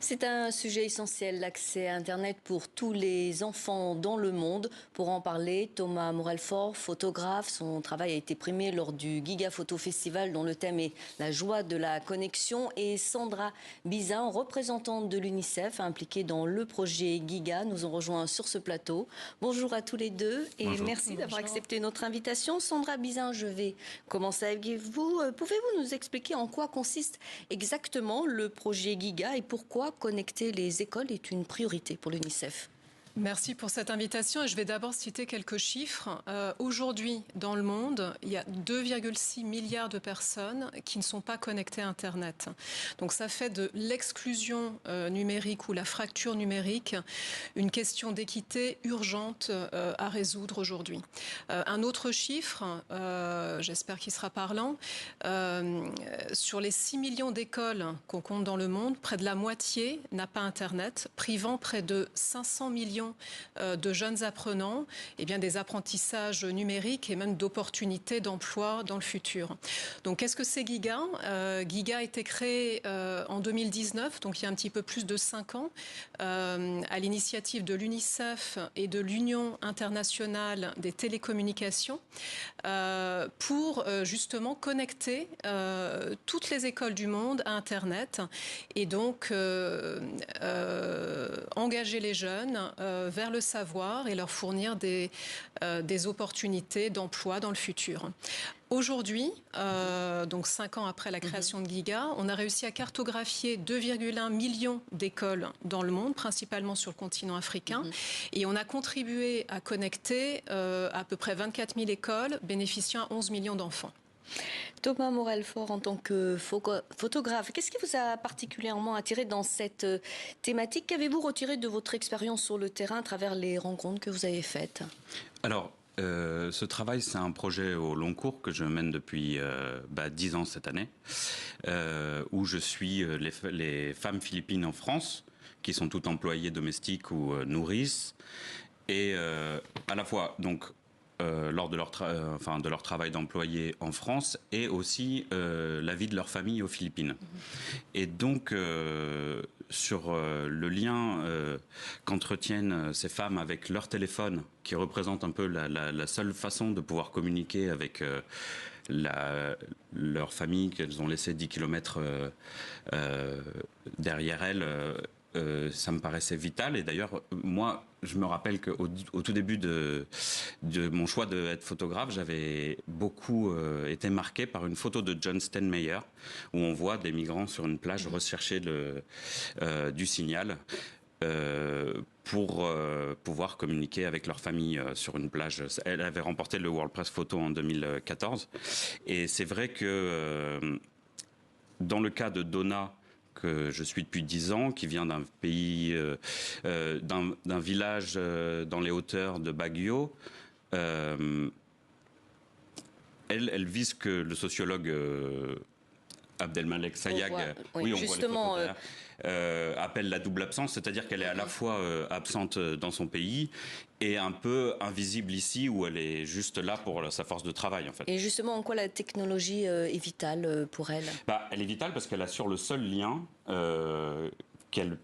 C'est un sujet essentiel, l'accès à Internet pour tous les enfants dans le monde. Pour en parler, Thomas Morel-Fort, photographe. Son travail a été primé lors du Giga Photo Festival dont le thème est la joie de la connexion. Et Sandra Bizin, représentante de l'UNICEF, impliquée dans le projet Giga, nous ont rejoints sur ce plateau. Bonjour à tous les deux et Bonjour. merci d'avoir accepté notre invitation. Sandra Bizin, je vais commencer avec vous. Pouvez-vous nous expliquer en quoi consiste exactement le projet Giga et pourquoi connecter les écoles est une priorité pour l'UNICEF? Merci pour cette invitation. Je vais d'abord citer quelques chiffres. Aujourd'hui, dans le monde, il y a 2,6 milliards de personnes qui ne sont pas connectées à Internet. Donc ça fait de l'exclusion numérique ou la fracture numérique une question d'équité urgente à résoudre aujourd'hui. Un autre chiffre, j'espère qu'il sera parlant, sur les 6 millions d'écoles qu'on compte dans le monde, près de la moitié n'a pas Internet, privant près de 500 millions de jeunes apprenants des apprentissages numériques et même d'opportunités d'emploi dans le futur. Donc qu'est-ce que c'est Giga? Giga a été créé en 2019, donc il y a un petit peu plus de 5 ans, à l'initiative de l'UNICEF et de l'Union internationale des télécommunications pour justement connecter toutes les écoles du monde à Internet et donc engager les jeunes vers le savoir et leur fournir des opportunités d'emploi dans le futur. Aujourd'hui, donc 5 ans après la création de Giga, on a réussi à cartographier 2,1 millions d'écoles dans le monde, principalement sur le continent africain. Et on a contribué à connecter à peu près 24 000 écoles bénéficiant à 11 millions d'enfants. Thomas Morel-Fort, en tant que photographe, qu'est-ce qui vous a particulièrement attiré dans cette thématique? Qu'avez-vous retiré de votre expérience sur le terrain à travers les rencontres que vous avez faites? Alors, ce travail, c'est un projet au long cours que je mène depuis 10 ans cette année, où je suis les femmes philippines en France, qui sont toutes employées domestiques ou nourrices, et à la fois donc lors de leur travail d'employé en France et aussi la vie de leur famille aux Philippines. Et donc, sur le lien qu'entretiennent ces femmes avec leur téléphone, qui représente un peu la seule façon de pouvoir communiquer avec leur famille qu'elles ont laissé 10 kilomètres derrière elles, ça me paraissait vital. Et d'ailleurs, moi, je me rappelle qu'au tout début de mon choix d'être photographe, j'avais beaucoup été marqué par une photo de John Steinmeier, où on voit des migrants sur une plage rechercher du signal pour pouvoir communiquer avec leur famille sur une plage. Elle avait remporté le World Press Photo en 2014. Et c'est vrai que dans le cas de Donna, que je suis depuis 10 ans, qui vient d'un pays, d'un village dans les hauteurs de Baguio. Elle vise que le sociologue Abdelmalek Sayag, oui, justement, appelle la double absence, c'est-à-dire qu'elle est à la fois absente dans son pays et un peu invisible ici, où elle est juste là pour sa force de travail, en fait. Et justement, en quoi la technologie est vitale pour elle? Elle est vitale parce qu'elle assure le seul lien qu'elle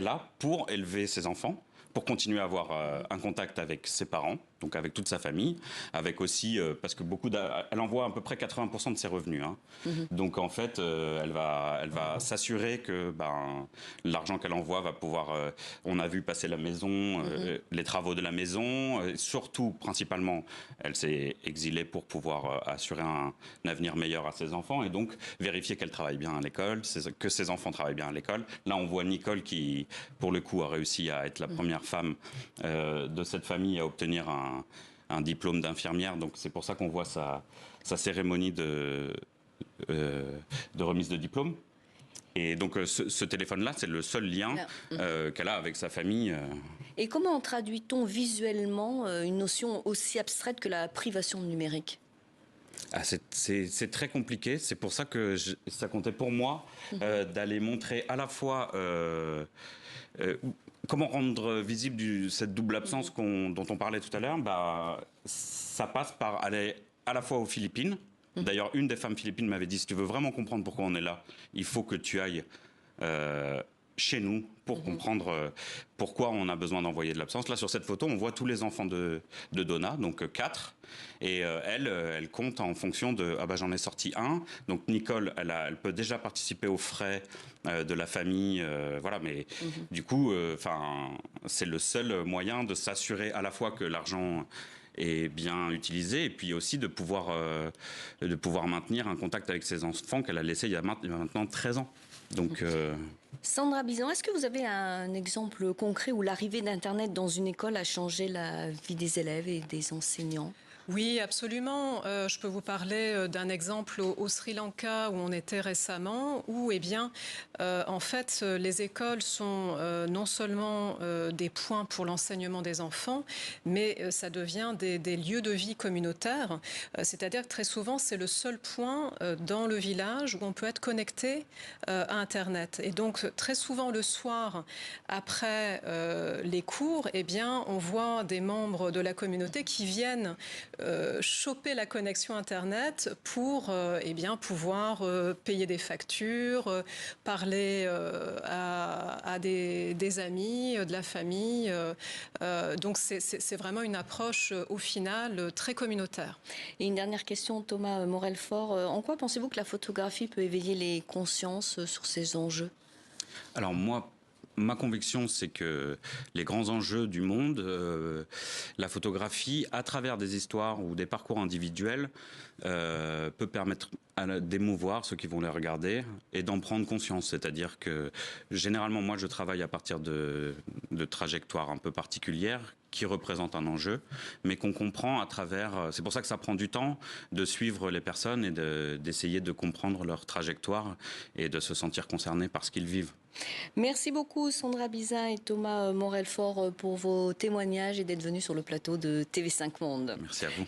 a pour élever ses enfants, pour continuer à avoir un contact avec ses parents, donc avec toute sa famille, avec aussi, parce que elle envoie à peu près 80% de ses revenus. Donc en fait, elle va s'assurer que l'argent qu'elle envoie va pouvoir, on a vu passer la maison, les travaux de la maison, surtout, principalement, elle s'est exilée pour pouvoir assurer un avenir meilleur à ses enfants et donc vérifier qu'elle travaille bien à l'école, que ses enfants travaillent bien à l'école. Là, on voit Nicole qui, pour le coup, a réussi à être la première femme de cette famille à obtenir un diplôme d'infirmière. Donc c'est pour ça qu'on voit sa cérémonie de remise de diplôme. Et donc ce téléphone-là, c'est le seul lien qu'elle a avec sa famille. Et comment traduit-on visuellement une notion aussi abstraite que la privation numérique? C'est très compliqué. C'est pour ça que ça comptait pour moi d'aller montrer à la fois comment rendre visible cette double absence dont on parlait tout à l'heure. Ça passe par aller à la fois aux Philippines. D'ailleurs, une des femmes philippines m'avait dit, si tu veux vraiment comprendre pourquoi on est là, il faut que tu ailles chez nous pour comprendre pourquoi on a besoin d'envoyer de l'absence. Là, sur cette photo, on voit tous les enfants de Donna, donc 4. Et elle compte en fonction de « ah bah j'en ai sorti un ». Donc Nicole, elle peut déjà participer aux frais de la famille, voilà. Mais du coup, c'est le seul moyen de s'assurer à la fois que l'argent est bien utilisé et puis aussi de pouvoir maintenir un contact avec ses enfants qu'elle a laissé il y a maintenant 13 ans. Donc, Sandra Bizan, est-ce que vous avez un exemple concret où l'arrivée d'Internet dans une école a changé la vie des élèves et des enseignants ? Oui, absolument. Je peux vous parler d'un exemple au Sri Lanka où on était récemment, où en fait, les écoles sont non seulement des points pour l'enseignement des enfants, mais ça devient des lieux de vie communautaires. C'est-à-dire que très souvent, c'est le seul point dans le village où on peut être connecté à Internet. Et donc, très souvent le soir, après les cours, on voit des membres de la communauté qui viennent choper la connexion Internet pour pouvoir payer des factures, parler à des amis, de la famille. Donc c'est vraiment une approche au final très communautaire. Et une dernière question, Thomas Morel-Fort. En quoi pensez-vous que la photographie peut éveiller les consciences sur ces enjeux ? Alors moi, ma conviction, c'est que les grands enjeux du monde, la photographie, à travers des histoires ou des parcours individuels, peut permettre d'émouvoir ceux qui vont les regarder et d'en prendre conscience. C'est-à-dire que généralement, moi, je travaille à partir de trajectoires un peu particulières qui représentent un enjeu, mais qu'on comprend à travers... C'est pour ça que ça prend du temps de suivre les personnes et d'essayer de comprendre leur trajectoire et de se sentir concerné par ce qu'ils vivent. Merci beaucoup Sandra Bizan et Thomas Morel-Fort pour vos témoignages et d'être venus sur le plateau de TV5 Monde. Merci à vous.